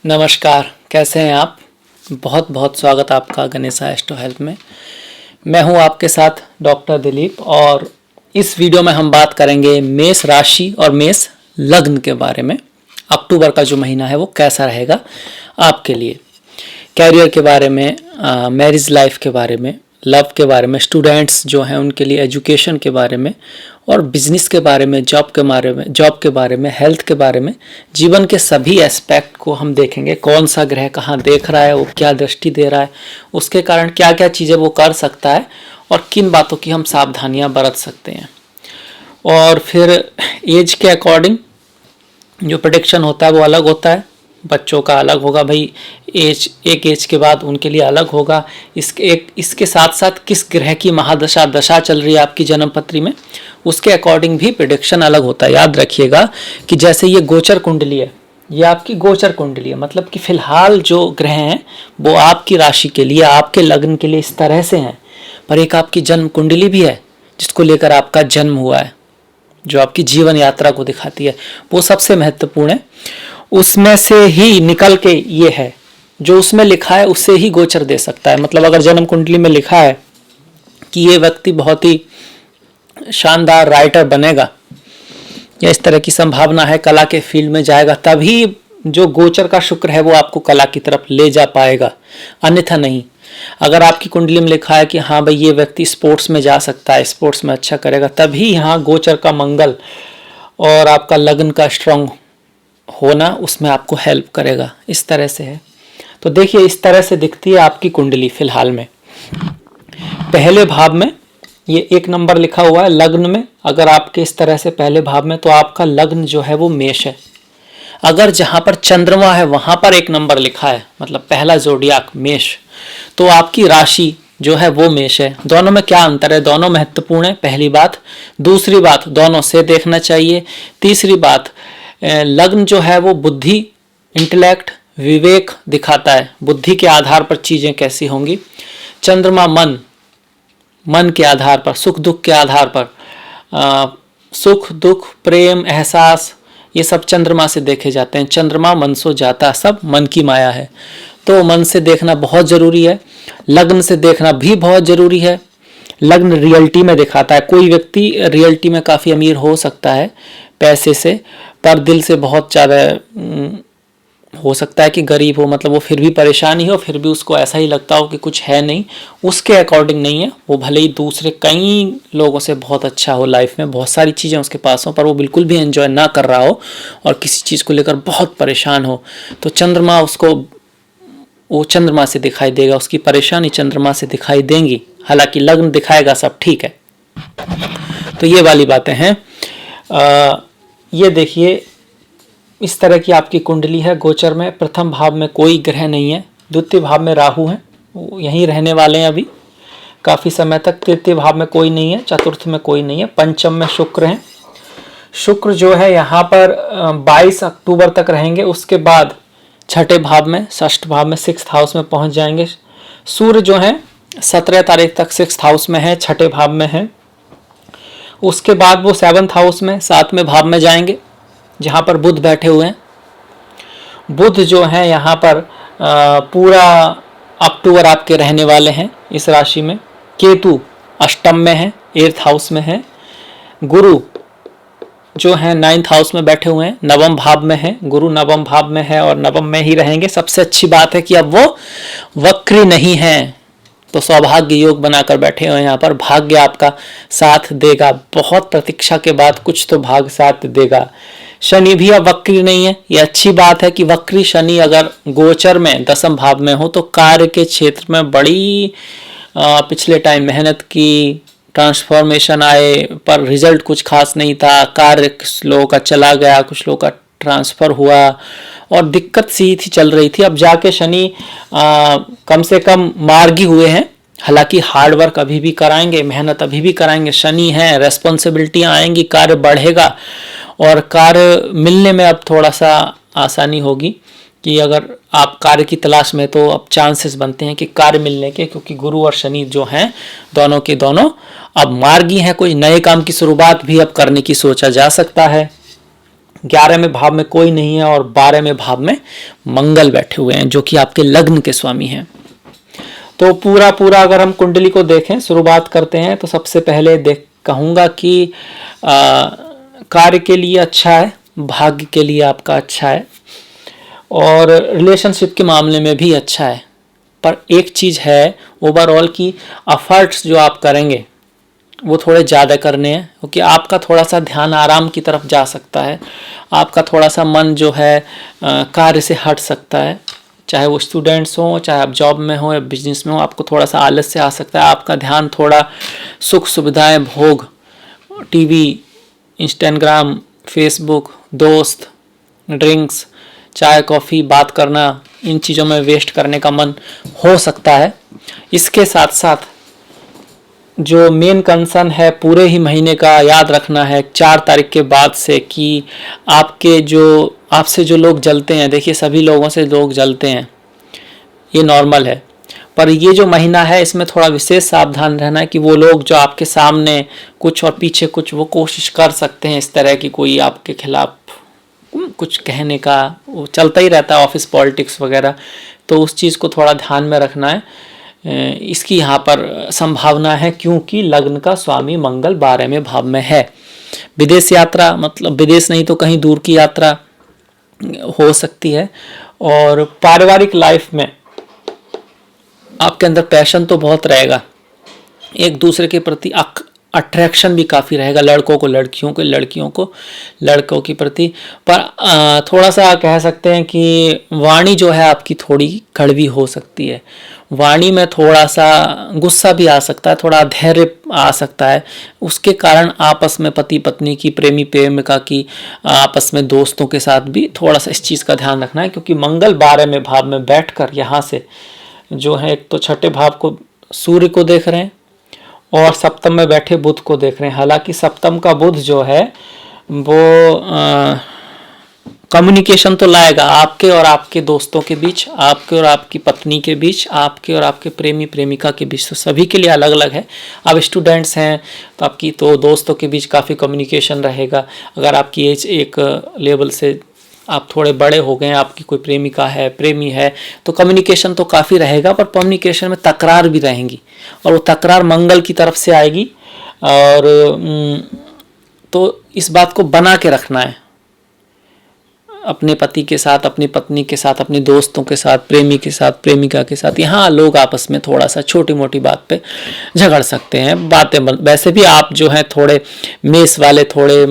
नमस्कार, कैसे हैं आप। बहुत बहुत स्वागत आपका गणेशा एस्ट्रो हेल्थ में। मैं हूं आपके साथ डॉक्टर दिलीप और इस वीडियो में हम बात करेंगे मेष राशि और मेष लग्न के बारे में। अक्टूबर का जो महीना है वो कैसा रहेगा आपके लिए, कैरियर के बारे में, मैरिज लाइफ के बारे में, लव के बारे में, स्टूडेंट्स जो हैं उनके लिए एजुकेशन के बारे में और बिजनेस के बारे में, जॉब के बारे में, हेल्थ के बारे में, जीवन के सभी एस्पेक्ट को हम देखेंगे। कौन सा ग्रह कहाँ देख रहा है, वो क्या दृष्टि दे रहा है, उसके कारण क्या क्या चीज़ें वो कर सकता है और किन बातों की हम सावधानियाँ बरत सकते हैं। और फिर एज के अकॉर्डिंग जो प्रेडिक्शन होता है वो अलग होता है। बच्चों का अलग होगा भाई, एक एज के बाद उनके लिए अलग होगा। इसके साथ साथ किस ग्रह की दशा चल रही है आपकी जन्म पत्री में, उसके अकॉर्डिंग भी प्रेडिक्शन अलग होता है। याद रखिएगा कि जैसे ये गोचर कुंडली है, ये आपकी गोचर कुंडली है, मतलब कि फिलहाल जो ग्रह हैं वो आपकी राशि के लिए, आपके लग्न के लिए इस तरह से हैं। पर एक आपकी जन्म कुंडली भी है जिसको लेकर आपका जन्म हुआ है, जो आपकी जीवन यात्रा को दिखाती है, वो सबसे महत्वपूर्ण है। उसमें से ही निकल के ये है, जो उसमें लिखा है उससे ही गोचर दे सकता है। मतलब अगर जन्म कुंडली में लिखा है कि ये व्यक्ति बहुत ही शानदार राइटर बनेगा या इस तरह की संभावना है, कला के फील्ड में जाएगा, तभी जो गोचर का शुक्र है वो आपको कला की तरफ ले जा पाएगा, अन्यथा नहीं। अगर आपकी कुंडली में लिखा है कि हाँ भाई ये व्यक्ति स्पोर्ट्स में जा सकता है, स्पोर्ट्स में अच्छा करेगा, तभी यहाँ गोचर का मंगल और आपका लग्न का स्ट्रांग होना उसमें आपको हेल्प करेगा। इस तरह से है। तो देखिए इस तरह से दिखती है आपकी कुंडली फिलहाल में। पहले भाव में ये 1 नंबर लिखा हुआ है लग्न में। अगर आपके इस तरह से पहले भाव में, तो आपका लग्न जो है वो मेष है। अगर जहां पर चंद्रमा है वहां पर 1 नंबर लिखा है, मतलब पहला जोडियाक मेष, तो आपकी राशि जो है वो मेष है। दोनों में क्या अंतर है? दोनों महत्वपूर्ण है, पहली बात। दूसरी बात, दोनों से देखना चाहिए। तीसरी बात, लग्न जो है वो बुद्धि, इंटेलेक्ट, विवेक दिखाता है, बुद्धि के आधार पर चीजें कैसी होंगी। चंद्रमा मन के आधार पर, सुख दुख के आधार पर, सुख दुख, प्रेम, एहसास, ये सब चंद्रमा से देखे जाते हैं। चंद्रमा मन सो जाता, सब मन की माया है। तो मन से देखना बहुत जरूरी है, लग्न से देखना भी बहुत जरूरी है। लग्न रियलिटी में दिखाता है। कोई व्यक्ति रियलिटी में काफी अमीर हो सकता है पैसे से, पर दिल से बहुत ज़्यादा हो सकता है कि गरीब हो, मतलब वो फिर भी परेशानी हो, फिर भी उसको ऐसा ही लगता हो कि कुछ है नहीं, उसके अकॉर्डिंग नहीं है। वो भले ही दूसरे कई लोगों से बहुत अच्छा हो, लाइफ में बहुत सारी चीज़ें उसके पास हो, पर वो बिल्कुल भी एंजॉय ना कर रहा हो और किसी चीज़ को लेकर बहुत परेशान हो, तो चंद्रमा उसको वो चंद्रमा से दिखाई देगा, उसकी परेशानी चंद्रमा से दिखाई देंगी। हालांकि लग्न दिखाएगा सब ठीक है। तो ये वाली बातें हैं। ये देखिए इस तरह की आपकी कुंडली है। गोचर में प्रथम भाव में कोई ग्रह नहीं है, द्वितीय भाव में राहु हैं, वो यहीं रहने वाले हैं अभी काफ़ी समय तक। तृतीय भाव में कोई नहीं है, चतुर्थ में कोई नहीं है, पंचम में शुक्र हैं। शुक्र जो है यहाँ पर 22 अक्टूबर तक रहेंगे, उसके बाद छठे भाव में, षष्ठ भाव में, 6th हाउस में पहुँच जाएंगे। सूर्य जो है 17 तारीख तक 6th हाउस में है, छठे भाव में है। उसके बाद वो 7th हाउस में, 7वें भाव में जाएंगे, जहाँ पर बुध बैठे हुए हैं। बुध जो है यहाँ पर पूरा अक्टूबर आपके रहने वाले हैं इस राशि में। केतु अष्टम में है, 8th हाउस में है। गुरु जो है 9th हाउस में बैठे हुए हैं, नवम भाव में है। गुरु नवम भाव में है और नवम में ही रहेंगे। सबसे अच्छी बात है कि अब वो वक्री नहीं है, तो सौभाग्य योग बनाकर बैठे हुए हैं यहाँ पर। भाग्य आपका साथ देगा, बहुत प्रतीक्षा के बाद कुछ तो भाग्य साथ देगा। शनि भी अब वक्री नहीं है, ये अच्छी बात है कि वक्री शनि अगर गोचर में 10th भाव में हो तो कार्य के क्षेत्र में बड़ी पिछले टाइम मेहनत की, ट्रांसफॉर्मेशन आए, पर रिजल्ट कुछ खास नहीं था। कार्य कुछ लोगों का चला गया, कुछ लोगों का ट्रांसफर हुआ और दिक्कत सी थी, चल रही थी। अब जाके शनि कम से कम मार्गी हुए हैं। हालांकि हार्ड वर्क अभी भी कराएंगे, मेहनत अभी भी कराएंगे। शनि है, रेस्पॉन्सिबिलिटियाँ आएंगी, कार्य बढ़ेगा और कार्य मिलने में अब थोड़ा सा आसानी होगी कि अगर आप कार्य की तलाश में, तो अब चांसेस बनते हैं कि कार्य मिलने के, क्योंकि गुरु और शनि जो हैं दोनों के दोनों अब मार्गी हैं। कोई नए काम की शुरुआत भी अब करने की सोचा जा सकता है। 11वें भाव में कोई नहीं है और 12वें भाव में मंगल बैठे हुए हैं जो कि आपके लग्न के स्वामी हैं। तो पूरा अगर हम कुंडली को देखें, शुरुआत करते हैं, तो सबसे पहले कहूँगा कि कार्य के लिए अच्छा है, भाग्य के लिए आपका अच्छा है और रिलेशनशिप के मामले में भी अच्छा है। पर एक चीज़ है ओवरऑल की एफर्ट्स जो आप करेंगे वो थोड़े ज़्यादा करने हैं, क्योंकि आपका थोड़ा सा ध्यान आराम की तरफ जा सकता है, आपका थोड़ा सा मन जो है कार्य से हट सकता है। चाहे वो स्टूडेंट्स हों, चाहे आप जॉब में हो या बिजनेस में हो, आपको थोड़ा सा आलस से आ सकता है। आपका ध्यान थोड़ा सुख सुविधाएं, भोग, टीवी, इंस्टाग्राम, फेसबुक, दोस्त, ड्रिंक्स, चाय कॉफ़ी, बात करना, इन चीज़ों में वेस्ट करने का मन हो सकता है। इसके साथ साथ जो मेन कंसर्न है पूरे ही महीने का याद रखना है 4 तारीख के बाद से, कि आपसे जो लोग जलते हैं, देखिए सभी लोगों से लोग जलते हैं, ये नॉर्मल है, पर ये जो महीना है इसमें थोड़ा विशेष सावधान रहना है कि वो लोग जो आपके सामने कुछ और पीछे कुछ वो कोशिश कर सकते हैं इस तरह की, कोई आपके खिलाफ कुछ कहने का, वो चलता ही रहता है, ऑफिस पॉलिटिक्स वगैरह, तो उस चीज़ को थोड़ा ध्यान में रखना है। इसकी यहाँ पर संभावना है क्योंकि लग्न का स्वामी मंगल 12वें भाव में है। विदेश यात्रा, मतलब विदेश नहीं तो कहीं दूर की यात्रा हो सकती है। और पारिवारिक लाइफ में आपके अंदर पैशन तो बहुत रहेगा, एक दूसरे के प्रति अट्रैक्शन भी काफ़ी रहेगा, लड़कों को लड़कियों को, लड़कियों को लड़कों के प्रति। पर थोड़ा सा कह सकते हैं कि वाणी जो है आपकी थोड़ी कड़वी हो सकती है, वाणी में थोड़ा सा गुस्सा भी आ सकता है, थोड़ा धैर्य आ सकता है। उसके कारण आपस में पति पत्नी की, प्रेमी प्रेमिका की, आपस में दोस्तों के साथ भी थोड़ा सा इस चीज़ का ध्यान रखना है, क्योंकि मंगल 12वें भाव में बैठकर यहाँ से जो है, एक तो छठे भाव को सूर्य को देख रहे हैं और सप्तम में बैठे बुध को देख रहे हैं। हालांकि सप्तम का बुध जो है वो कम्युनिकेशन तो लाएगा आपके और आपके दोस्तों के बीच, आपके और आपकी पत्नी के बीच, आपके और आपके प्रेमी प्रेमिका के बीच, तो सभी के लिए अलग अलग है। आप स्टूडेंट्स हैं तो आपकी तो दोस्तों के बीच काफ़ी कम्युनिकेशन रहेगा। अगर आपकी एज एक लेवल से आप थोड़े बड़े हो गए हैं, आपकी कोई प्रेमिका है, प्रेमी है, तो कम्युनिकेशन तो काफ़ी रहेगा, पर कम्युनिकेशन में तकरार भी रहेंगी और वो तकरार मंगल की तरफ से आएगी। और तो इस बात को बना के रखना है अपने पति के साथ, अपनी पत्नी के साथ, अपने दोस्तों के साथ, प्रेमी के साथ, प्रेमिका के साथ। यहाँ लोग आपस में थोड़ा सा छोटी मोटी बात पे झगड़ सकते हैं, बातें वैसे भी आप जो हैं थोड़े मेष वाले, थोड़े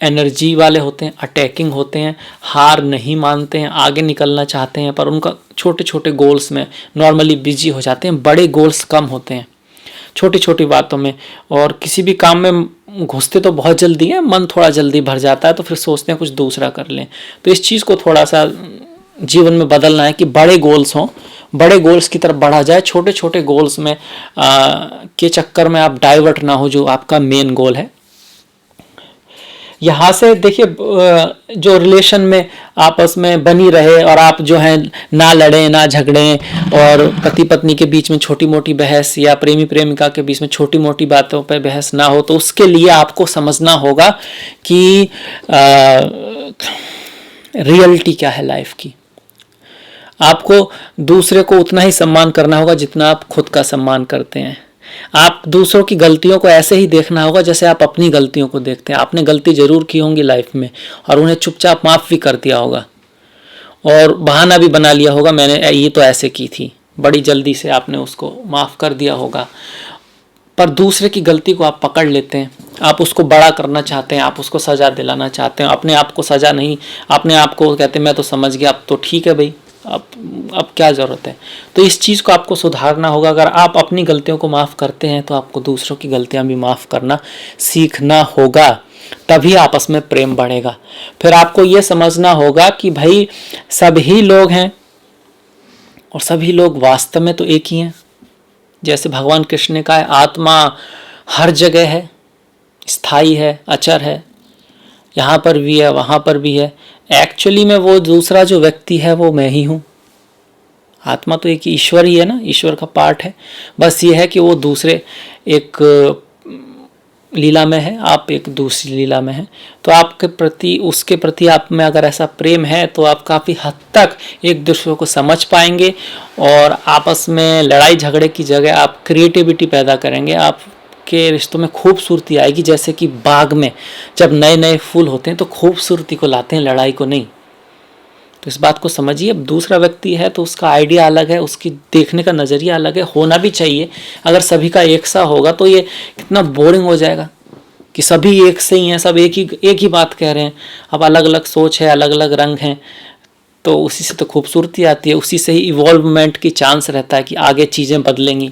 एनर्जी वाले होते हैं, अटैकिंग होते हैं, हार नहीं मानते हैं, आगे निकलना चाहते हैं, पर उनका छोटे छोटे गोल्स में नॉर्मली बिजी हो जाते हैं, बड़े गोल्स कम होते हैं छोटी छोटी बातों में। और किसी भी काम में घुसते तो बहुत जल्दी है, मन थोड़ा जल्दी भर जाता है, तो फिर सोचते हैं कुछ दूसरा कर लें। तो इस चीज़ को थोड़ा सा जीवन में बदलना है कि बड़े गोल्स हों, बड़े गोल्स की तरफ बढ़ा जाए, छोटे छोटे गोल्स में के चक्कर में आप डाइवर्ट ना हो जो आपका मेन गोल है। यहाँ से देखिए जो रिलेशन में आपस में बनी रहे और आप जो है ना लड़ें ना झगड़ें, और पति पत्नी के बीच में छोटी मोटी बहस या प्रेमी प्रेमिका के बीच में छोटी मोटी बातों पर बहस ना हो, तो उसके लिए आपको समझना होगा कि रियलिटी क्या है लाइफ की। आपको दूसरे को उतना ही सम्मान करना होगा जितना आप खुद का सम्मान करते हैं। आप दूसरों की गलतियों को ऐसे ही देखना होगा जैसे आप अपनी गलतियों को देखते हैं। आपने गलती जरूर की होंगी लाइफ में और उन्हें चुपचाप माफ़ भी कर दिया होगा और बहाना भी बना लिया होगा, मैंने ये तो ऐसे की थी, बड़ी जल्दी से आपने उसको माफ़ कर दिया होगा। पर दूसरे की गलती को आप पकड़ लेते हैं, आप उसको बड़ा करना चाहते हैं, आप उसको सज़ा दिलाना चाहते हैं, अपने आप को सज़ा नहीं, अपने आप को कहते हैं मैं तो समझ गया, अब तो ठीक है भाई, अब क्या ज़रूरत है। तो इस चीज़ को आपको सुधारना होगा। अगर आप अपनी गलतियों को माफ़ करते हैं तो आपको दूसरों की गलतियां भी माफ़ करना सीखना होगा, तभी आपस में प्रेम बढ़ेगा। फिर आपको ये समझना होगा कि भाई सभी लोग हैं और सभी लोग वास्तव में तो एक ही हैं। जैसे भगवान कृष्ण ने कहा है, आत्मा हर जगह है, स्थायी है, अचर है, यहाँ पर भी है वहाँ पर भी है। एक्चुअली में वो दूसरा जो व्यक्ति है वो मैं ही हूँ। आत्मा तो एक ईश्वर ही है ना, ईश्वर का पार्ट है। बस ये है कि वो दूसरे एक लीला में है, आप एक दूसरी लीला में हैं, तो आपके प्रति उसके प्रति आप में अगर ऐसा प्रेम है तो आप काफ़ी हद तक एक दूसरे को समझ पाएंगे और आपस में लड़ाई झगड़े की जगह आप क्रिएटिविटी पैदा करेंगे। आपके रिश्तों में खूबसूरती आएगी, जैसे कि बाग में जब नए नए फूल होते हैं तो खूबसूरती को लाते हैं, लड़ाई को नहीं। तो इस बात को समझिए। अब दूसरा व्यक्ति है तो उसका आइडिया अलग है, उसकी देखने का नज़रिया अलग है, होना भी चाहिए। अगर सभी का एक सा होगा तो ये कितना बोरिंग हो जाएगा कि सभी एक से ही हैं, सब एक ही बात कह रहे हैं। अब अलग अलग सोच है, अलग अलग रंग हैं, तो उसी से तो खूबसूरती आती है, उसी से ही इवॉल्वमेंट की चांस रहता है कि आगे चीज़ें बदलेंगी।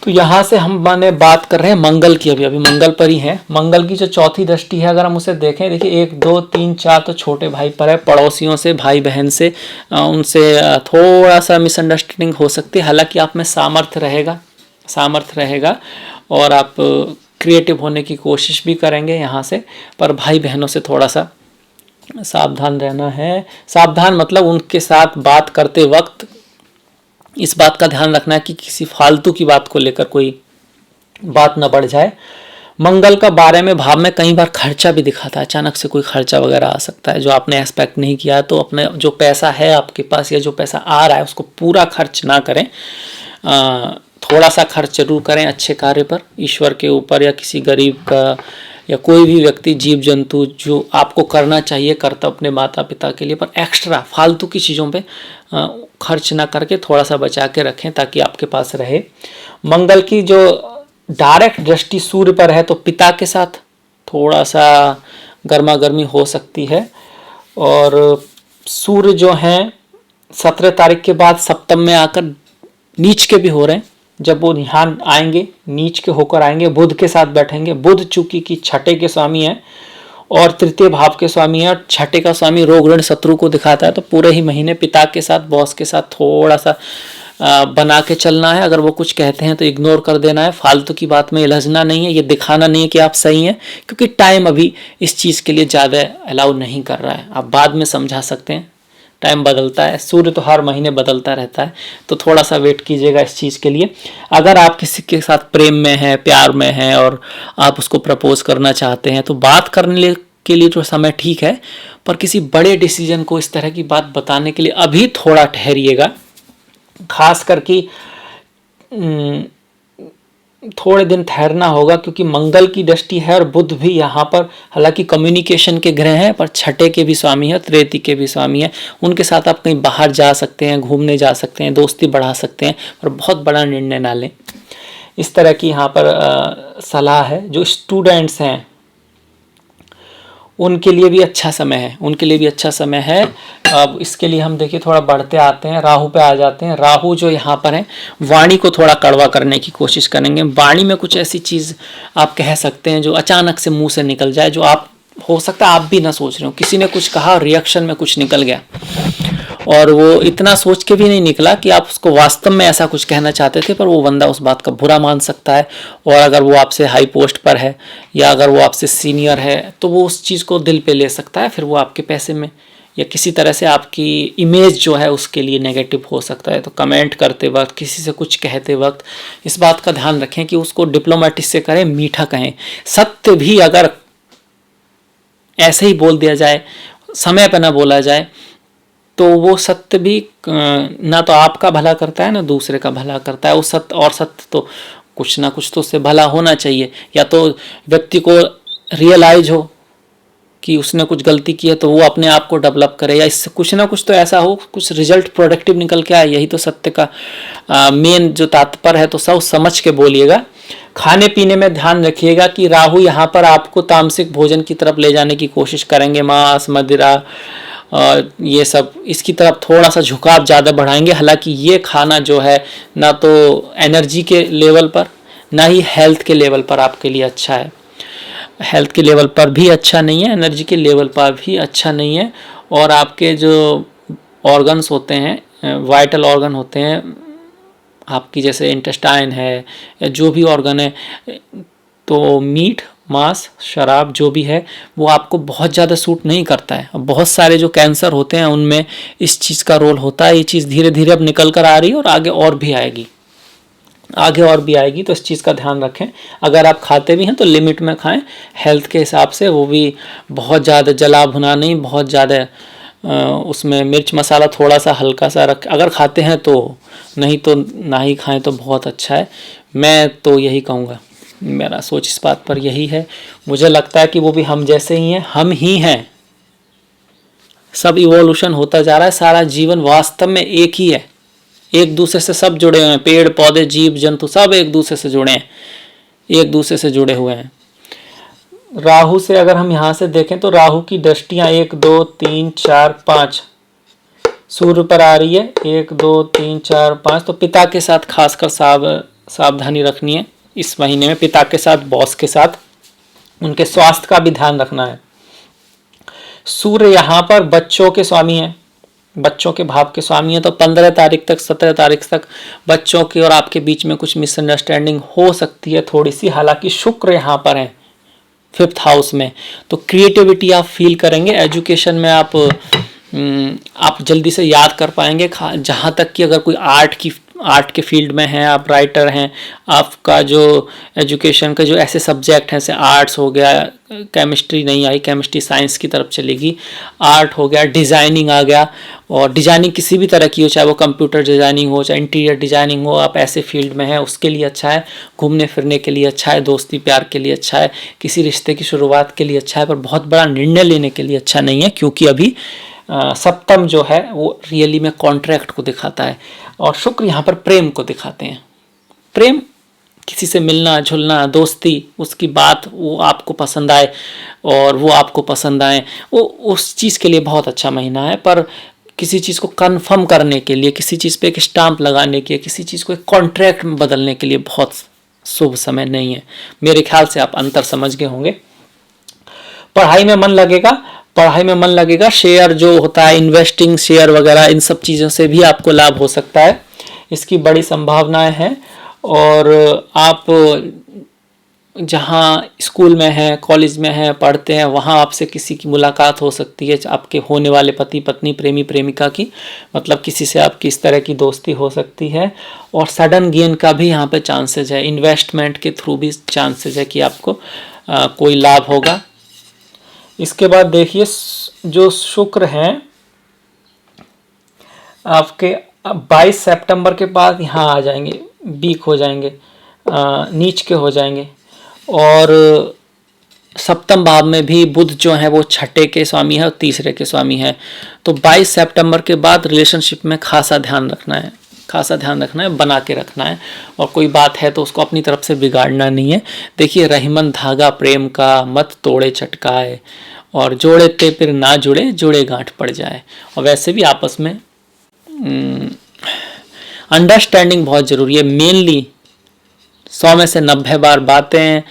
तो यहाँ से हम माने बात कर रहे हैं मंगल की, अभी मंगल पर ही है। मंगल की जो चौथी दृष्टि है, अगर हम उसे देखें, देखिए 1 2 3 4 तो छोटे भाई पर है, पड़ोसियों से, भाई बहन से, उनसे थोड़ा सा मिसअंडरस्टैंडिंग हो सकती है। हालांकि आप में सामर्थ्य रहेगा और आप क्रिएटिव होने की कोशिश भी करेंगे यहाँ से, पर भाई बहनों से थोड़ा सा सावधान रहना है। सावधान मतलब उनके साथ बात करते वक्त इस बात का ध्यान रखना है कि किसी फालतू की बात को लेकर कोई बात न बढ़ जाए। मंगल का 12वें भाव में कई बार खर्चा भी दिखाता है, अचानक से कोई खर्चा वगैरह आ सकता है जो आपने एक्सपेक्ट नहीं किया। तो अपने जो पैसा है आपके पास या जो पैसा आ रहा है उसको पूरा खर्च ना करें, थोड़ा सा खर्च जरूर करें अच्छे कार्य पर, ईश्वर के ऊपर या किसी गरीब का या कोई भी व्यक्ति, जीव जंतु जो आपको करना चाहिए कर्तव्य अपने माता पिता के लिए, पर एक्स्ट्रा फालतू की चीज़ों पे खर्च ना करके थोड़ा सा बचा के रखें ताकि आपके पास रहे। मंगल की जो डायरेक्ट दृष्टि सूर्य पर है तो पिता के साथ थोड़ा सा गर्मा गर्मी हो सकती है। और सूर्य जो हैं 17 तारीख के बाद सप्तम में आकर नीच के भी हो रहे हैं। जब वो ध्यान आएंगे, नीच के होकर आएंगे, बुध के साथ बैठेंगे। बुध चूंकि कि छठे के स्वामी हैं और तृतीय भाव के स्वामी हैं, और छठे का स्वामी रोग ऋण शत्रु को दिखाता है, तो पूरे ही महीने पिता के साथ, बॉस के साथ थोड़ा सा बना के चलना है। अगर वो कुछ कहते हैं तो इग्नोर कर देना है, फालतू की बात में उलझना नहीं है, ये दिखाना नहीं है कि आप सही हैं, क्योंकि टाइम अभी इस चीज़ के लिए ज़्यादा अलाउ नहीं कर रहा है। आप बाद में समझा सकते हैं, टाइम बदलता है, सूर्य तो हर महीने बदलता रहता है, तो थोड़ा सा वेट कीजिएगा इस चीज़ के लिए। अगर आप किसी के साथ प्रेम में हैं, प्यार में हैं और आप उसको प्रपोज करना चाहते हैं तो बात करने के लिए तो समय ठीक है, पर किसी बड़े डिसीजन को, इस तरह की बात बताने के लिए अभी थोड़ा ठहरिएगा। खास करके थोड़े दिन ठहरना होगा, क्योंकि मंगल की दृष्टि है और बुध भी यहाँ पर, हालांकि कम्युनिकेशन के ग्रह हैं, पर छठे के भी स्वामी है, तृतीय के भी स्वामी है। उनके साथ आप कहीं बाहर जा सकते हैं, घूमने जा सकते हैं, दोस्ती बढ़ा सकते हैं, पर बहुत बड़ा निर्णय ना लें। इस तरह की यहाँ पर सलाह है। जो स्टूडेंट्स हैं उनके लिए भी अच्छा समय है, अब इसके लिए हम देखिए थोड़ा बढ़ते आते हैं, राहु पे आ जाते हैं। राहु जो यहाँ पर है वाणी को थोड़ा कड़वा करने की कोशिश करेंगे। वाणी में कुछ ऐसी चीज़ आप कह सकते हैं जो अचानक से मुंह से निकल जाए, जो आप, हो सकता है आप भी ना सोच रहे हो, किसी ने कुछ कहा और रिएक्शन में कुछ निकल गया, और वो इतना सोच के भी नहीं निकला कि आप उसको वास्तव में ऐसा कुछ कहना चाहते थे, पर वो बंदा उस बात का बुरा मान सकता है। और अगर वो आपसे हाई पोस्ट पर है या अगर वो आपसे सीनियर है तो वो उस चीज़ को दिल पे ले सकता है, फिर वो आपके पैसे में या किसी तरह से आपकी इमेज जो है उसके लिए नेगेटिव हो सकता है। तो कमेंट करते वक्त, किसी से कुछ कहते वक्त इस बात का ध्यान रखें कि उसको डिप्लोमेटिक से करें, मीठा कहें। सत्य भी अगर ऐसे ही बोल दिया जाए, समय पर ना बोला जाए, तो वो सत्य भी ना तो आपका भला करता है ना दूसरे का भला करता है। वो सत्य, और सत्य तो कुछ ना कुछ तो उससे भला होना चाहिए, या तो व्यक्ति को रियलाइज हो कि उसने कुछ गलती की है तो वो अपने आप को डेवलप करे, या इससे कुछ ना कुछ तो ऐसा हो, कुछ रिजल्ट प्रोडक्टिव निकल के आए। यही तो सत्य का मेन जो तात्पर्य है। तो सब समझ के बोलिएगा। खाने पीने में ध्यान रखिएगा कि राहु यहाँ पर आपको तामसिक भोजन की तरफ ले जाने की कोशिश करेंगे। मांस, मदिरा और ये सब, इसकी तरफ थोड़ा सा झुकाव ज़्यादा बढ़ाएंगे। हालांकि ये खाना जो है ना तो एनर्जी के लेवल पर ना ही हेल्थ के लेवल पर आपके लिए अच्छा है। हेल्थ के लेवल पर भी अच्छा नहीं है, एनर्जी के लेवल पर भी अच्छा नहीं है। और आपके जो ऑर्गन्स होते हैं, वाइटल ऑर्गन होते हैं आपकी, जैसे इंटेस्टाइन है या जो भी ऑर्गन है, तो मीट, मांस, शराब जो भी है वो आपको बहुत ज़्यादा सूट नहीं करता है। अब बहुत सारे जो कैंसर होते हैं उनमें इस चीज़ का रोल होता है। ये चीज़ धीरे धीरे अब निकल कर आ रही है और आगे और भी आएगी। आगे और भी आएगी, तो इस चीज़ का ध्यान रखें। अगर आप खाते भी हैं तो लिमिट में खाएं, हेल्थ के हिसाब से, वो भी बहुत ज़्यादा जला भुना नहीं, बहुत ज़्यादा उसमें मिर्च मसाला थोड़ा सा हल्का सा रख, अगर खाते हैं तो, नहीं तो ना ही खाएं तो बहुत अच्छा है। मैं तो यही कहूँगा, मेरा सोच इस बात पर यही है। मुझे लगता है कि वो भी हम जैसे ही हैं, हम ही हैं, सब इवोल्यूशन होता जा रहा है, सारा जीवन वास्तव में एक ही है, एक दूसरे से सब जुड़े हुए हैं, पेड़ पौधे जीव जंतु सब एक दूसरे से जुड़े हैं, एक दूसरे से जुड़े हुए हैं। राहु से अगर हम यहाँ से देखें तो राहु की दृष्टियां 1 2 3 4 5 सूर्य पर आ रही है, 1 2 3 4 5। तो पिता के साथ खासकर सावधानी रखनी है इस महीने में, पिता के साथ, बॉस के साथ, उनके स्वास्थ्य का भी ध्यान रखना है। सूर्य यहाँ पर बच्चों के स्वामी है, बच्चों के भाव के स्वामी है, तो 15 तारीख तक 17 तारीख तक बच्चों के और आपके बीच में कुछ मिसअंडरस्टैंडिंग हो सकती है थोड़ी सी। हालांकि शुक्र यहाँ पर है 5th हाउस में, तो क्रिएटिविटी आप फील करेंगे, एजुकेशन में आप जल्दी से याद कर पाएंगे। जहाँ तक कि अगर कोई आर्ट के फील्ड में हैं, आप राइटर हैं, आपका जो एजुकेशन का जो ऐसे सब्जेक्ट हैं, जैसे आर्ट्स हो गया, केमिस्ट्री नहीं आई, केमिस्ट्री साइंस की तरफ चलेगी, आर्ट हो गया, डिज़ाइनिंग आ गया, और डिज़ाइनिंग किसी भी तरह की हो, चाहे वो कंप्यूटर डिज़ाइनिंग हो, चाहे इंटीरियर डिज़ाइनिंग हो, आप ऐसे फील्ड में हैं, उसके लिए अच्छा है। घूमने फिरने के लिए अच्छा है, दोस्ती प्यार के लिए अच्छा है, किसी रिश्ते की शुरुआत के लिए अच्छा है, पर बहुत बड़ा निर्णय लेने के लिए अच्छा नहीं है, क्योंकि अभी सप्तम जो है वो रियली में कॉन्ट्रैक्ट को दिखाता है, और शुक्र यहाँ पर प्रेम को दिखाते हैं। प्रेम, किसी से मिलना जुलना, दोस्ती, उसकी बात वो आपको पसंद आए और वो आपको पसंद आए, वो उस चीज़ के लिए बहुत अच्छा महीना है। पर किसी चीज़ को कंफर्म करने के लिए, किसी चीज़ पे एक स्टाम्प लगाने के लिए, किसी चीज़ को एक कॉन्ट्रैक्ट में बदलने के लिए बहुत शुभ समय नहीं है। मेरे ख्याल से आप अंतर समझ गए होंगे। पढ़ाई में मन लगेगा, पढ़ाई में मन लगेगा। शेयर जो होता है, इन्वेस्टिंग, शेयर वगैरह, इन सब चीज़ों से भी आपको लाभ हो सकता है, इसकी बड़ी संभावनाएं हैं। और आप जहाँ स्कूल में हैं, कॉलेज में हैं, पढ़ते हैं, वहाँ आपसे किसी की मुलाकात हो सकती है, आपके होने वाले पति पत्नी, प्रेमी प्रेमिका की, मतलब किसी से आपकी इस तरह की दोस्ती हो सकती है। और सडन गेन का भी यहाँ पे चांसेस है, इन्वेस्टमेंट के थ्रू भी चांसेस है कि आपको कोई लाभ होगा। इसके बाद देखिए, जो शुक्र हैं आपके 22 सितंबर के बाद यहाँ आ जाएंगे, वीक हो जाएंगे, नीच के हो जाएंगे। और सप्तम भाव में भी बुध जो है वो 6ठे के स्वामी है और 3रे के स्वामी है। तो 22 सितंबर के बाद रिलेशनशिप में खासा ध्यान रखना है, खासा ध्यान रखना है, बना के रखना है। और कोई बात है तो उसको अपनी तरफ से बिगाड़ना नहीं है। देखिए, रहीमन धागा प्रेम का मत तोड़े चटकाए, और जोड़े ते फिर ना जुड़े, जुड़े गांठ पड़ जाए। और वैसे भी आपस में अंडरस्टैंडिंग बहुत ज़रूरी है। मेनली 100 में से 90 बार बातें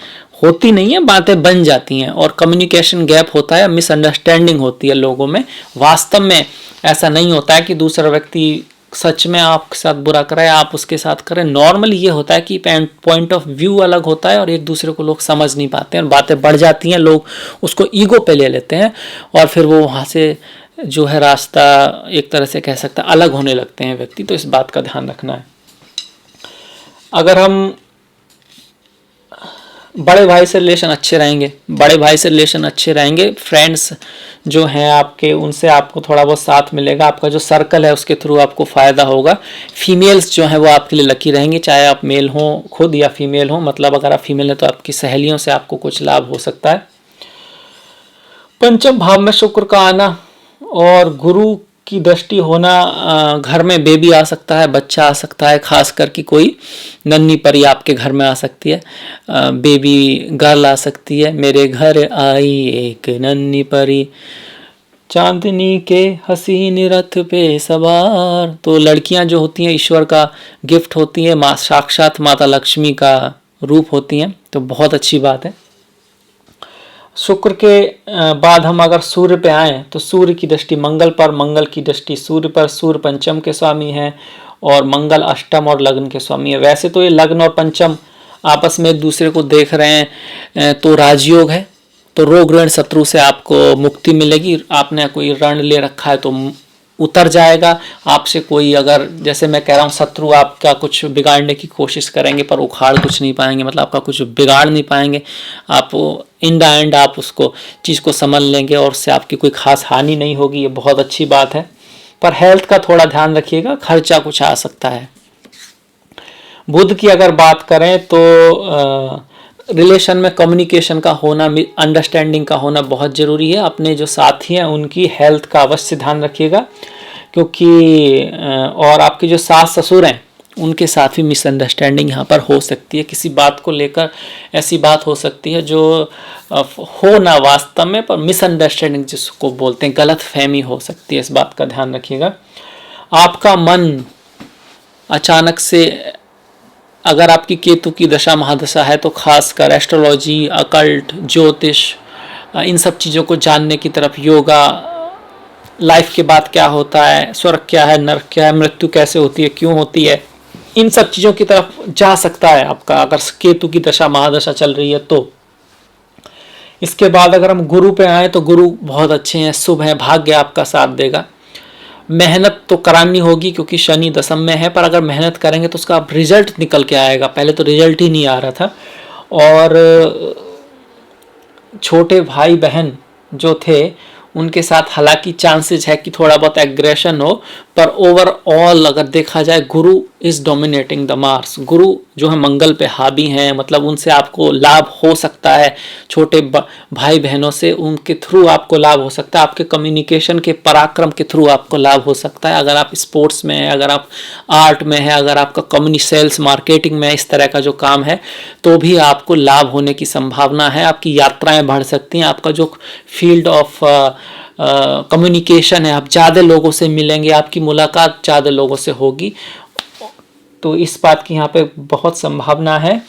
होती नहीं है, बातें बन जाती हैं, और कम्युनिकेशन गैप होता है, मिसअंडरस्टैंडिंग होती है लोगों में। वास्तव में ऐसा नहीं होता है कि दूसरा व्यक्ति सच में आपके साथ बुरा करे, आप उसके साथ करें। नॉर्मली ये होता है कि पॉइंट ऑफ व्यू अलग होता है और एक दूसरे को लोग समझ नहीं पाते हैं, और बातें बढ़ जाती हैं, लोग उसको ईगो पे ले लेते हैं, और फिर वो वहाँ से जो है रास्ता एक तरह से कह सकते हैं अलग होने लगते हैं व्यक्ति। तो इस बात का ध्यान रखना है। अगर हम बड़े भाई से रिलेशन अच्छे रहेंगे, बड़े भाई से रिलेशन अच्छे रहेंगे, फ्रेंड्स जो हैं आपके, उनसे आपको थोड़ा बहुत साथ मिलेगा, आपका जो सर्कल है उसके थ्रू आपको फ़ायदा होगा। फीमेल्स जो हैं वो आपके लिए लकी रहेंगी, चाहे आप मेल हो खुद या फीमेल हो, मतलब अगर आप फीमेल हैं तो आपकी सहेलियों से आपको कुछ लाभ हो सकता है। पंचम भाव में शुक्र का आना और गुरु की दृष्टि होना, घर में बेबी आ सकता है, बच्चा आ सकता है, खास करके कोई नन्ही परी आपके घर में आ सकती है, बेबी गर्ल आ सकती है। मेरे घर आई एक नन्ही परी, चांदनी के हसीन रथ पे सवार। तो लड़कियां जो होती हैं ईश्वर का गिफ्ट होती हैं, माँ साक्षात माता लक्ष्मी का रूप होती हैं, तो बहुत अच्छी बात है। शुक्र के बाद हम अगर सूर्य पे आए तो सूर्य की दृष्टि मंगल पर, मंगल की दृष्टि सूर्य पर। सूर्य पंचम के स्वामी है और मंगल अष्टम और लग्न के स्वामी है। वैसे तो ये लग्न और पंचम आपस में एक दूसरे को देख रहे हैं तो राजयोग है, तो रोग ऋण शत्रु से आपको मुक्ति मिलेगी। आपने कोई ऋण ले रखा है तो उतर जाएगा। आपसे कोई अगर, जैसे मैं कह रहा हूँ, शत्रु आपका कुछ बिगाड़ने की कोशिश करेंगे पर उखाड़ कुछ नहीं पाएंगे, मतलब आपका कुछ बिगाड़ नहीं पाएंगे। आप इन द एंड आप उसको चीज़ को समझ लेंगे और उससे आपकी कोई खास हानि नहीं होगी, ये बहुत अच्छी बात है। पर हेल्थ का थोड़ा ध्यान रखिएगा, खर्चा कुछ आ सकता है। बुध की अगर बात करें तो रिलेशन में कम्युनिकेशन का होना, अंडरस्टैंडिंग का होना बहुत ज़रूरी है। अपने जो साथी हैं उनकी हेल्थ का अवश्य ध्यान रखिएगा, क्योंकि और आपके जो सास ससुर हैं उनके साथ भी मिसअंडरस्टैंडिंग यहाँ पर हो सकती है। किसी बात को लेकर ऐसी बात हो सकती है जो हो ना वास्तव में, पर मिसअंडरस्टैंडिंग जिसको बोलते हैं, गलत फहमी हो सकती है। इस बात का ध्यान रखिएगा। आपका मन अचानक से, अगर आपकी केतु की दशा महादशा है तो खासकर एस्ट्रोलॉजी, अकल्ट, ज्योतिष, इन सब चीज़ों को जानने की तरफ, योगा, लाइफ के बाद क्या होता है, स्वर्ग क्या है, नरक क्या है, मृत्यु कैसे होती है, क्यों होती है, इन सब चीज़ों की तरफ जा सकता है आपका, अगर केतु की दशा महादशा चल रही है तो। इसके बाद अगर हम गुरु पे आए तो गुरु बहुत अच्छे हैं, शुभ हैं, भाग्य आपका साथ देगा। मेहनत तो करानी होगी क्योंकि शनि दशम में है, पर अगर मेहनत करेंगे तो उसका रिजल्ट निकल के आएगा। पहले तो रिजल्ट ही नहीं आ रहा था। और छोटे भाई बहन जो थे उनके साथ हालांकि चांसेस है कि थोड़ा बहुत एग्रेशन हो, पर ओवरऑल अगर देखा जाए गुरु इज डोमिनेटिंग द मार्स। गुरु जो है मंगल पे हावी हैं, मतलब उनसे आपको लाभ हो सकता है। छोटे भाई बहनों से उनके थ्रू आपको लाभ हो सकता है, आपके कम्युनिकेशन के पराक्रम के थ्रू आपको लाभ हो सकता है। अगर आप स्पोर्ट्स में है, अगर आप आर्ट में है, अगर आपका सेल्स मार्केटिंग में इस तरह का जो काम है, तो भी आपको लाभ होने की संभावना है। आपकी यात्राएं बढ़ सकती हैं। आपका जो फील्ड ऑफ कम्युनिकेशन है, आप ज़्यादा लोगों से मिलेंगे, आपकी मुलाकात ज़्यादा लोगों से होगी, तो इस बात की यहाँ पे बहुत संभावना है।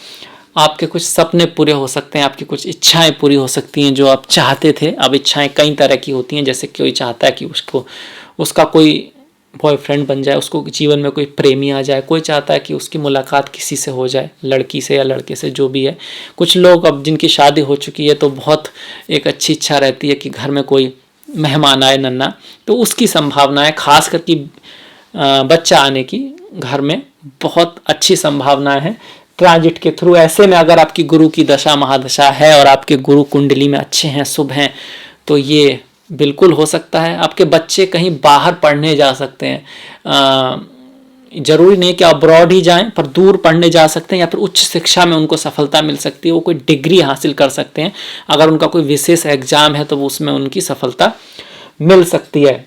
आपके कुछ सपने पूरे हो सकते हैं, आपकी कुछ इच्छाएं पूरी हो सकती हैं जो आप चाहते थे। अब इच्छाएं कई तरह की होती हैं, जैसे कोई चाहता है कि उसका कोई बॉयफ्रेंड बन जाए, उसको जीवन में कोई प्रेमी आ जाए, कोई चाहता है कि उसकी मुलाकात किसी से हो जाए, लड़की से या लड़के से, जो भी है। कुछ लोग अब जिनकी शादी हो चुकी है तो बहुत एक अच्छी इच्छा रहती है कि घर में कोई मेहमान आए नन्ना, तो उसकी संभावना है। खास करके बच्चा आने की घर में बहुत अच्छी संभावना है ट्रांजिट के थ्रू। ऐसे में अगर आपकी गुरु की दशा महादशा है और आपके गुरु कुंडली में अच्छे हैं, शुभ हैं, तो ये बिल्कुल हो सकता है। आपके बच्चे कहीं बाहर पढ़ने जा सकते हैं, जरूरी नहीं कि अब्रॉड ही जाएं, पर दूर पढ़ने जा सकते हैं, या फिर उच्च शिक्षा में उनको सफलता मिल सकती है। वो कोई डिग्री हासिल कर सकते हैं। अगर उनका कोई विशेष एग्जाम है तो वो उसमें उनकी सफलता मिल सकती है।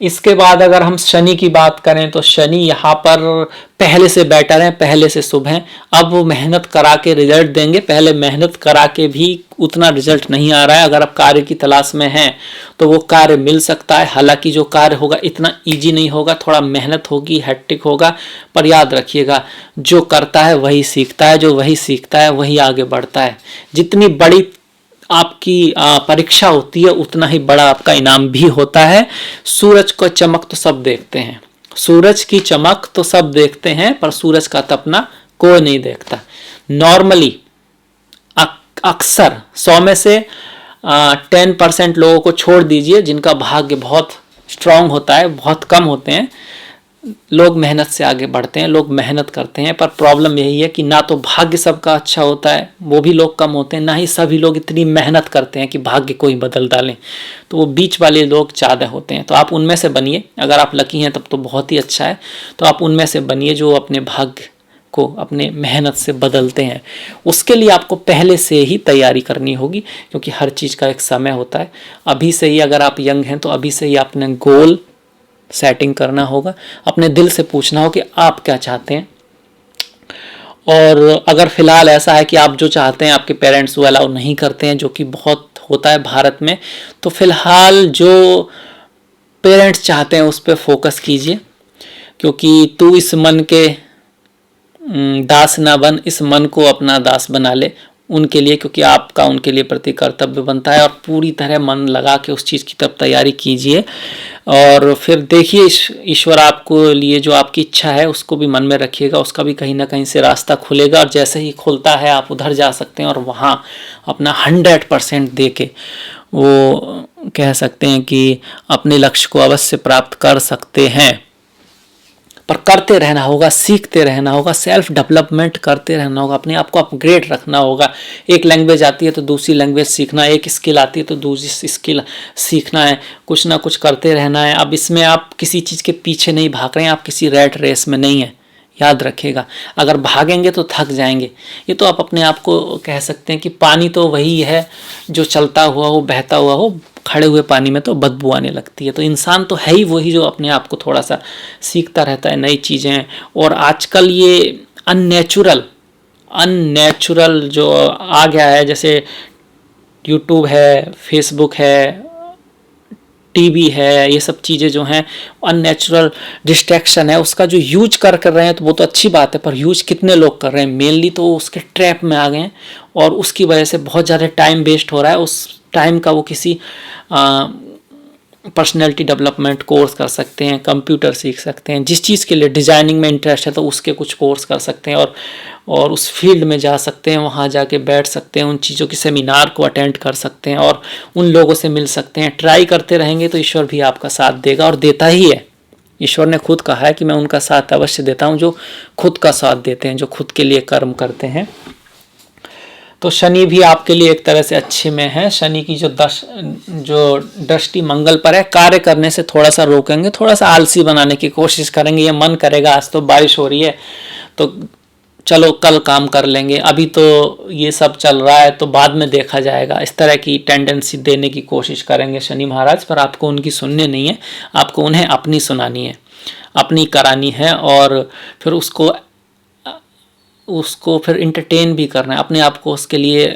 इसके बाद अगर हम शनि की बात करें तो शनि यहाँ पर पहले से बेटर हैं, पहले से शुभ हैं। अब वो मेहनत करा के रिजल्ट देंगे। पहले मेहनत करा के भी उतना रिजल्ट नहीं आ रहा है। अगर आप कार्य की तलाश में हैं तो वो कार्य मिल सकता है। हालांकि जो कार्य होगा इतना इजी नहीं होगा, थोड़ा मेहनत होगी, हैट्रिक होगा, पर याद रखिएगा जो करता है वही सीखता है, जो वही सीखता है वही आगे बढ़ता है। जितनी बड़ी आपकी परीक्षा होती है उतना ही बड़ा आपका इनाम भी होता है। सूरज को चमक तो सब देखते हैं, सूरज की चमक तो सब देखते हैं, पर सूरज का तपना कोई नहीं देखता। नॉर्मली अक्सर 100 में से 10% लोगों को छोड़ दीजिए जिनका भाग्य बहुत स्ट्रांग होता है, बहुत कम होते हैं। लोग मेहनत से आगे बढ़ते हैं, लोग मेहनत करते हैं, पर प्रॉब्लम यही है कि ना तो भाग्य सबका अच्छा होता है, वो भी लोग कम होते हैं, ना ही सभी लोग इतनी मेहनत करते हैं कि भाग्य को ही बदल डालें। तो वो बीच वाले लोग ज़्यादा होते हैं। तो आप उनमें से बनिए। अगर आप लकी हैं तब तो बहुत ही अच्छा है। तो आप उनमें से बनिए जो अपने भाग्य को अपने मेहनत से बदलते हैं। उसके लिए आपको पहले से ही तैयारी करनी होगी, क्योंकि हर चीज़ का एक समय होता है। अभी से ही अगर आप यंग हैं तो अभी से ही अपने गोल सेटिंग करना होगा, अपने दिल से पूछना हो कि आप क्या चाहते हैं। और अगर फिलहाल ऐसा है कि आप जो चाहते हैं आपके पेरेंट्स वो अलाउ नहीं करते हैं, जो कि बहुत होता है भारत में, तो फिलहाल जो पेरेंट्स चाहते हैं उस पर फोकस कीजिए, क्योंकि तू इस मन के दास ना बन, इस मन को अपना दास बना ले उनके लिए, क्योंकि आपका उनके लिए प्रति कर्तव्य बनता है। और पूरी तरह मन लगा के उस चीज़ की तरफ तैयारी कीजिए, और फिर देखिए ईश्वर आपको लिए जो आपकी इच्छा है उसको भी मन में रखिएगा, उसका भी कहीं ना कहीं से रास्ता खुलेगा। और जैसे ही खुलता है आप उधर जा सकते हैं और वहाँ अपना 100% दे के वो कह सकते हैं कि अपने लक्ष्य को अवश्य प्राप्त कर सकते हैं। पर करते रहना होगा, सीखते रहना होगा, सेल्फ डेवलपमेंट करते रहना होगा, अपने आप को अपग्रेड रखना होगा। एक लैंग्वेज आती है तो दूसरी लैंग्वेज सीखना, एक स्किल आती है तो दूसरी स्किल सीखना है, कुछ ना कुछ करते रहना है। अब इसमें आप किसी चीज़ के पीछे नहीं भाग रहे हैं, आप किसी रैट रेस में नहीं है, याद रखिएगा। अगर भागेंगे तो थक जाएंगे। ये तो आप अपने आप को कह सकते हैं कि पानी तो वही है जो चलता हुआ हो, बहता हुआ हो, खड़े हुए पानी में तो बदबू आने लगती है। तो इंसान तो है ही वही जो अपने आप को थोड़ा सा सीखता रहता है नई चीज़ें। और आजकल ये अननेचुरल जो आ गया है, जैसे यूट्यूब है, फेसबुक है, टीवी है, ये सब चीज़ें जो हैं अननेचुरल डिस्ट्रैक्शन है, उसका जो यूज कर रहे हैं तो वो तो अच्छी बात है, पर यूज कितने लोग कर रहे हैं? मेनली तो उसके ट्रैप में आ गए हैं और उसकी वजह से बहुत ज़्यादा टाइम वेस्ट हो रहा है। उस टाइम का वो किसी पर्सनैलिटी डेवलपमेंट कोर्स कर सकते हैं, कंप्यूटर सीख सकते हैं, जिस चीज़ के लिए डिज़ाइनिंग में इंटरेस्ट है तो उसके कुछ कोर्स कर सकते हैं और उस फील्ड में जा सकते हैं, वहाँ जाके बैठ सकते हैं, उन चीज़ों की सेमिनार को अटेंड कर सकते हैं और उन लोगों से मिल सकते हैं। ट्राई करते रहेंगे तो ईश्वर भी आपका साथ देगा और देता ही है। ईश्वर ने खुद कहा है कि मैं उनका साथ अवश्य देता हूँ जो खुद का साथ देते हैं, जो खुद के लिए कर्म करते हैं। तो शनि भी आपके लिए एक तरह से अच्छे में है। शनि की जो दृष्टि मंगल पर है, कार्य करने से थोड़ा सा रोकेंगे, थोड़ा सा आलसी बनाने की कोशिश करेंगे। ये मन करेगा आज तो बारिश हो रही है तो चलो कल काम कर लेंगे, अभी तो ये सब चल रहा है तो बाद में देखा जाएगा, इस तरह की टेंडेंसी देने की कोशिश करेंगे शनि महाराज। पर आपको उनकी सुननी नहीं है, आपको उन्हें अपनी सुनानी है, अपनी करानी है और फिर उसको फिर इंटरटेन भी करना है, अपने आप को उसके लिए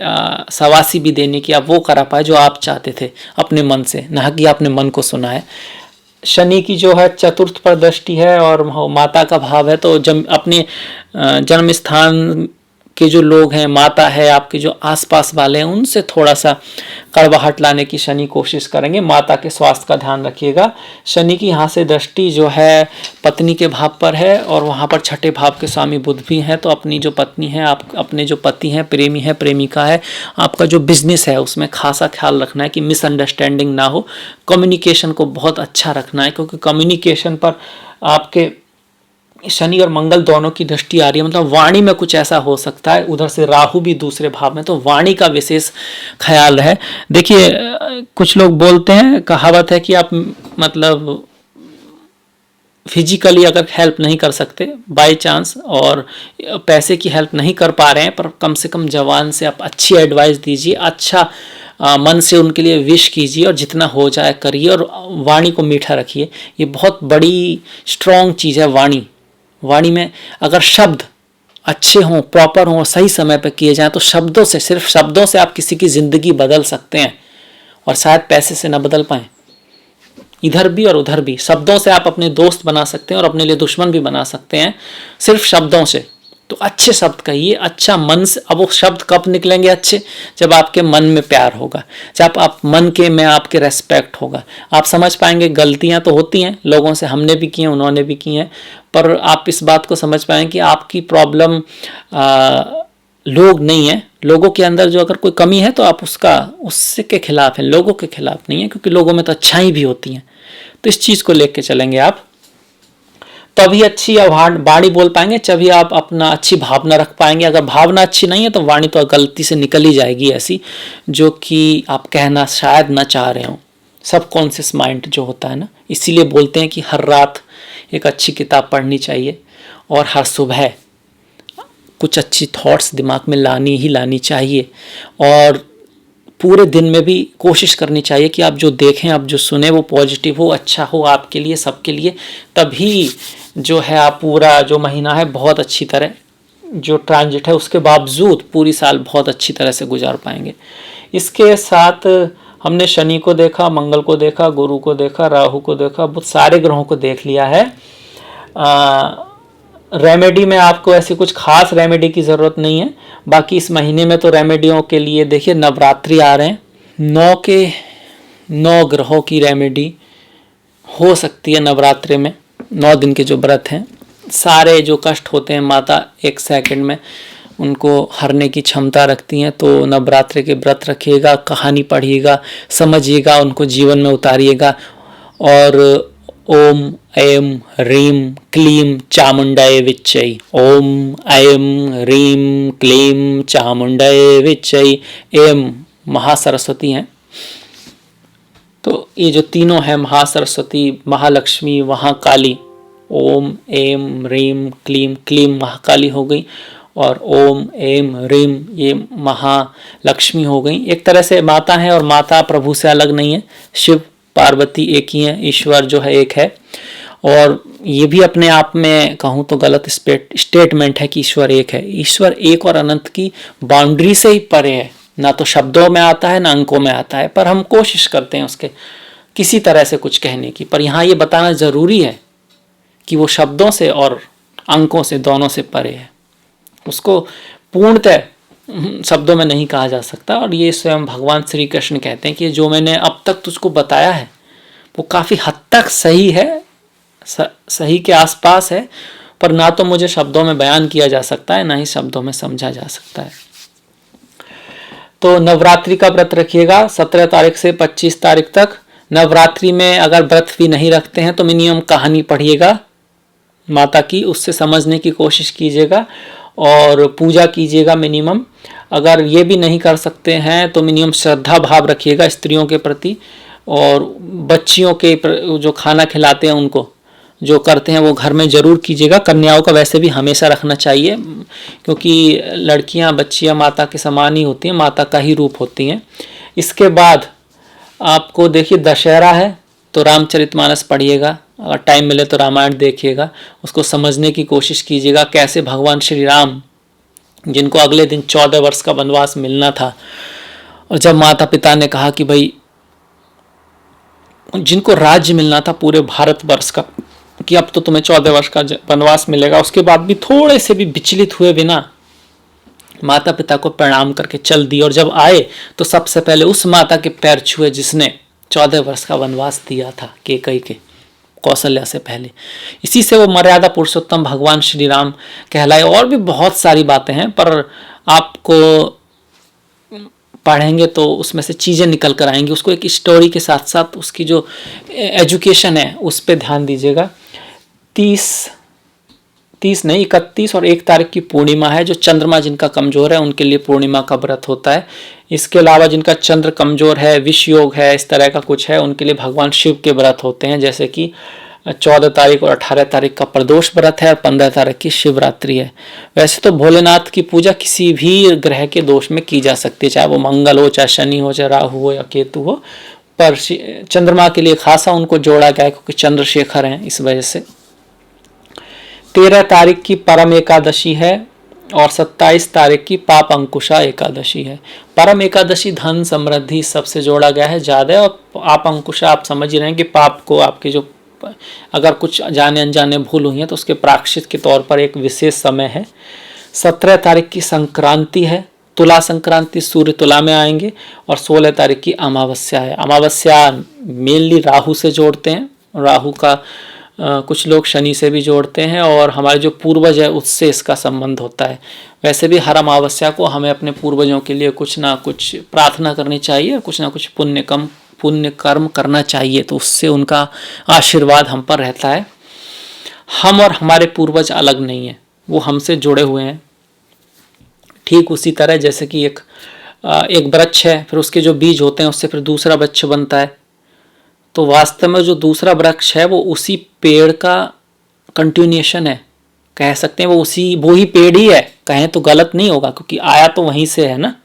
शाबाशी भी देने की, आप वो करा पाए जो आप चाहते थे अपने मन से, ना कि आपने मन को सुना है। शनि की जो है चतुर्थ पर दृष्टि है और माता का भाव है, तो जब अपने जन्म स्थान के जो लोग हैं, माता है, आपके जो आसपास वाले हैं, उनसे थोड़ा सा कड़वाहट लाने की शनि कोशिश करेंगे। माता के स्वास्थ्य का ध्यान रखिएगा। शनि की यहाँ से दृष्टि जो है पत्नी के भाव पर है और वहाँ पर छठे भाव के स्वामी बुध भी हैं। तो अपनी जो पत्नी है, आप अपने जो पति हैं, प्रेमी है, प्रेमिका है, आपका जो बिजनेस है उसमें खासा ख्याल रखना है कि मिसअंडरस्टैंडिंग ना हो। कम्युनिकेशन को बहुत अच्छा रखना है, क्योंकि कम्युनिकेशन पर आपके शनि और मंगल दोनों की दृष्टि आ रही है। मतलब वाणी में कुछ ऐसा हो सकता है, उधर से राहु भी दूसरे भाव में, तो वाणी का विशेष ख्याल है। देखिए कुछ लोग बोलते हैं, कहावत है कि आप मतलब फिजिकली अगर हेल्प नहीं कर सकते बाय चांस और पैसे की हेल्प नहीं कर पा रहे हैं, पर कम से कम जवान से आप अच्छी एडवाइस दीजिए, अच्छा मन से उनके लिए विश कीजिए और जितना हो जाए करिए और वाणी को मीठा रखिए। ये बहुत बड़ी स्ट्रॉन्ग चीज़ है वाणी। वाणी में अगर शब्द अच्छे हों, प्रॉपर हों, सही समय पर किए जाएं तो शब्दों से, सिर्फ शब्दों से आप किसी की ज़िंदगी बदल सकते हैं और शायद पैसे से ना बदल पाएं। इधर भी और उधर भी शब्दों से आप अपने दोस्त बना सकते हैं और अपने लिए दुश्मन भी बना सकते हैं, सिर्फ शब्दों से। तो अच्छे शब्द कहिए, अच्छा मन से। अब वो शब्द कब निकलेंगे अच्छे? जब आपके मन में प्यार होगा, जब आप मन के में आपके रेस्पेक्ट होगा। आप समझ पाएंगे गलतियां तो होती हैं लोगों से, हमने भी की हैं, उन्होंने भी की हैं, पर आप इस बात को समझ पाएंगे कि आपकी प्रॉब्लम लोग नहीं है। लोगों के अंदर जो अगर कोई कमी है तो आप उससे के खिलाफ हैं, लोगों के खिलाफ नहीं है, क्योंकि लोगों में तो अच्छाई भी होती हैं। तो इस चीज़ को लेके चलेंगे आप, तभी अच्छी वाणी बोल पाएंगे, तभी आप अपना अच्छी भावना रख पाएंगे। अगर भावना अच्छी नहीं है तो वाणी तो गलती से निकल ही जाएगी ऐसी, जो कि आप कहना शायद ना चाह रहे हो। सबकॉन्शियस माइंड जो होता है ना, इसीलिए बोलते हैं कि हर रात एक अच्छी किताब पढ़नी चाहिए और हर सुबह कुछ अच्छी थॉट्स दिमाग में लानी ही लानी चाहिए। और पूरे दिन में भी कोशिश करनी चाहिए कि आप जो देखें, आप जो सुने वो पॉजिटिव हो, अच्छा हो आपके लिए, सबके लिए। तभी जो है आप पूरा जो महीना है बहुत अच्छी तरह, जो ट्रांजिट है उसके बावजूद पूरी साल बहुत अच्छी तरह से गुजार पाएंगे। इसके साथ हमने शनि को देखा, मंगल को देखा, गुरु को देखा, राहु को देखा, बहुत सारे ग्रहों को देख लिया है। रेमेडी में आपको ऐसी कुछ खास रेमेडी की ज़रूरत नहीं है। बाकी इस महीने में तो रेमेडियों के लिए देखिए नवरात्रि आ रहे हैं, 9 के 9 ग्रहों की रेमेडी हो सकती है नवरात्रि में। 9 दिन के जो व्रत हैं, सारे जो कष्ट होते हैं माता 1 सेकंड में उनको हरने की क्षमता रखती हैं। तो नवरात्रि के व्रत रखिएगा, कहानी पढ़िएगा, समझिएगा, उनको जीवन में उतारिएगा। और ओम ऐं ह्रीं क्लीं चामुंडाय विच्चै, ओम ऐं ह्रीं क्लीं चामुंडाय विच्चै। ऐं महासरस्वती हैं, तो ये जो तीनों है, महासरस्वती, महालक्ष्मी, महाकाली, ओम ऐं ह्रीं क्लीं, क्लीं महाकाली हो गई, और ओम ऐं ह्रीं ये महालक्ष्मी हो गई। एक तरह से माता है, और माता प्रभु से अलग नहीं है, शिव पार्वती एक ही है, ईश्वर जो है एक है। और ये भी अपने आप में कहूँ तो गलत स्टेटमेंट है कि ईश्वर एक है। ईश्वर एक और अनंत की बाउंड्री से ही परे है, ना तो शब्दों में आता है ना अंकों में आता है, पर हम कोशिश करते हैं उसके किसी तरह से कुछ कहने की। पर यहाँ ये बताना जरूरी है कि वो शब्दों से और अंकों से दोनों से परे है, उसको पूर्णतः शब्दों में नहीं कहा जा सकता। और ये स्वयं भगवान श्री कृष्ण कहते हैं कि जो मैंने अब तक तुझको बताया है वो काफ़ी हद तक सही है, सही के आसपास है, पर ना तो मुझे शब्दों में बयान किया जा सकता है, ना ही शब्दों में समझा जा सकता है। तो नवरात्रि का व्रत रखिएगा 17 तारीख से 25 तारीख तक। नवरात्रि में अगर व्रत भी नहीं रखते हैं तो मिनिमम कहानी पढ़िएगा माता की, उससे समझने की कोशिश कीजिएगा, और पूजा कीजिएगा मिनिमम। अगर ये भी नहीं कर सकते हैं तो मिनिमम श्रद्धा भाव रखिएगा स्त्रियों के प्रति, और बच्चियों के जो खाना खिलाते हैं उनको जो करते हैं वो घर में ज़रूर कीजिएगा। कन्याओं का वैसे भी हमेशा रखना चाहिए, क्योंकि लड़कियां बच्चियां माता के समान ही होती हैं, माता का ही रूप होती हैं। इसके बाद आपको देखिए दशहरा है तो रामचरितमानस पढ़िएगा, अगर टाइम मिले तो रामायण देखिएगा, उसको समझने की कोशिश कीजिएगा। कैसे भगवान श्री राम, जिनको अगले दिन 14 वर्ष का वनवास मिलना था, और जब माता पिता ने कहा कि भाई जिनको राज्य मिलना था पूरे भारतवर्ष का, कि अब तो तुम्हें 14 वर्ष का वनवास मिलेगा, उसके बाद भी थोड़े से भी विचलित हुए बिना माता पिता को प्रणाम करके चल दी। और जब आए तो सबसे पहले उस माता के पैर छुए जिसने 14 वर्ष का वनवास दिया था कैकेयी के, कौशल्या से पहले। इसी से वो मर्यादा पुरुषोत्तम भगवान श्री राम कहलाए। और भी बहुत सारी बातें हैं, पर आपको पढ़ेंगे तो उसमें से चीज़ें निकल कर आएंगी। उसको एक स्टोरी के साथ साथ उसकी जो एजुकेशन है उस पर ध्यान दीजिएगा। 31 और 1 तारीख की पूर्णिमा है। जो चंद्रमा जिनका कमज़ोर है उनके लिए पूर्णिमा का व्रत होता है। इसके अलावा जिनका चंद्र कमज़ोर है, विष योग है, इस तरह का कुछ है, उनके लिए भगवान शिव के व्रत होते हैं। जैसे कि 14 तारीख और 18 तारीख का प्रदोष व्रत है, और 15 तारीख की शिवरात्रि है। वैसे तो भोलेनाथ की पूजा किसी भी ग्रह के दोष में की जा सकती है, चाहे वो मंगल हो, चाहे शनि हो, चाहे राहु हो या केतु हो, पर चंद्रमा के लिए खासा उनको जोड़ा गया है क्योंकि चंद्रशेखर हैं, इस वजह से। 13 तारीख की परम एकादशी है, और 27 तारीख की पाप अंकुशा एकादशी है। परम एकादशी धन समृद्धि सबसे जोड़ा गया है ज़्यादा, और पाप अंकुशा आप समझ ही रहे हैं कि पाप को, आपके जो अगर कुछ जाने अनजाने भूल हुई है तो उसके प्रायश्चित के तौर पर एक विशेष समय है। 17 तारीख की संक्रांति है, तुला संक्रांति, सूर्य तुला में आएंगे, और 16 तारीख की अमावस्या है। अमावस्या मेनली राहु से जोड़ते हैं, राहु का कुछ लोग शनि से भी जोड़ते हैं, और हमारे जो पूर्वज है उससे इसका संबंध होता है। वैसे भी हर अमावस्या को हमें अपने पूर्वजों के लिए कुछ ना कुछ प्रार्थना करनी चाहिए, कुछ ना कुछ पुण्य कर्म करना चाहिए, तो उससे उनका आशीर्वाद हम पर रहता है। हम और हमारे पूर्वज अलग नहीं है, वो हमसे जुड़े हुए हैं। ठीक उसी तरह जैसे कि एक वृक्ष है, फिर उसके जो बीज होते हैं उससे फिर दूसरा वृक्ष बनता है, तो वास्तव में जो दूसरा वृक्ष है वो उसी पेड़ का कंटिन्यूएशन है, कह सकते हैं। वो ही पेड़ ही है, कहें तो गलत नहीं होगा, क्योंकि आया तो वहीं से है ना,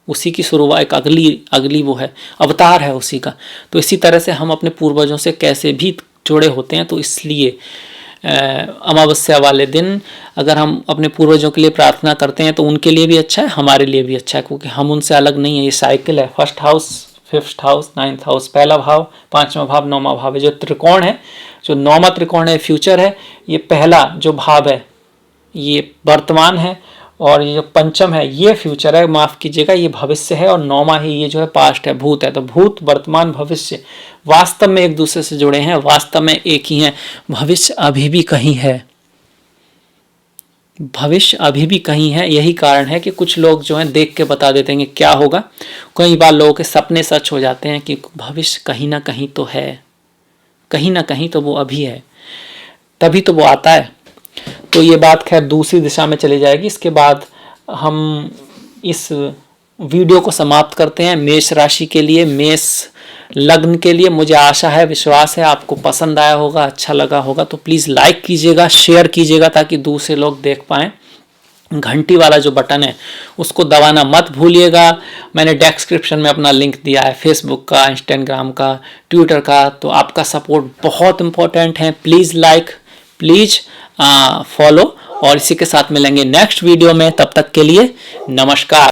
उसी की शुरुआत, एक अगली वो है, अवतार है उसी का। तो इसी तरह से हम अपने पूर्वजों से कैसे भी जुड़े होते हैं। तो इसलिए अमावस्या वाले दिन अगर हम अपने पूर्वजों के लिए प्रार्थना करते हैं तो उनके लिए भी अच्छा है, हमारे लिए भी अच्छा है, क्योंकि हम उनसे अलग नहीं है। ये साइकिल है, 1st house, 5th house, 9th house, पहला भाव, 5वां भाव, 9वां भाव है। जो त्रिकोण है, जो 9वां त्रिकोण है फ्यूचर है, ये पहला जो भाव है ये वर्तमान है, और ये जो पंचम है ये फ्यूचर है, माफ़ कीजिएगा, ये भविष्य है, और 9वां ही ये जो है पास्ट है, भूत है। तो भूत, वर्तमान, भविष्य वास्तव में एक दूसरे से जुड़े हैं, वास्तव में एक ही हैं। भविष्य अभी भी कहीं है, भविष्य अभी भी कहीं है। यही कारण है कि कुछ लोग जो हैं देख के बता देते हैं कि क्या होगा। कई बार लोगों के सपने सच हो जाते हैं कि भविष्य कहीं ना कहीं तो है, कहीं ना कहीं तो वो अभी है, तभी तो वो आता है। तो ये बात खैर दूसरी दिशा में चली जाएगी। इसके बाद हम इस वीडियो को समाप्त करते हैं। मेष राशि के लिए, मेष लग्न के लिए मुझे आशा है, विश्वास है आपको पसंद आया होगा, अच्छा लगा होगा। तो प्लीज़ लाइक कीजिएगा, शेयर कीजिएगा ताकि दूसरे लोग देख पाएँ। घंटी वाला जो बटन है उसको दबाना मत भूलिएगा। मैंने डिस्क्रिप्शन में अपना लिंक दिया है, फेसबुक का, इंस्टाग्राम का, ट्विटर का। तो आपका सपोर्ट बहुत इंपॉर्टेंट है। Please like, please follow. और इसी के साथ मिलेंगे नेक्स्ट वीडियो में। तब तक के लिए नमस्कार।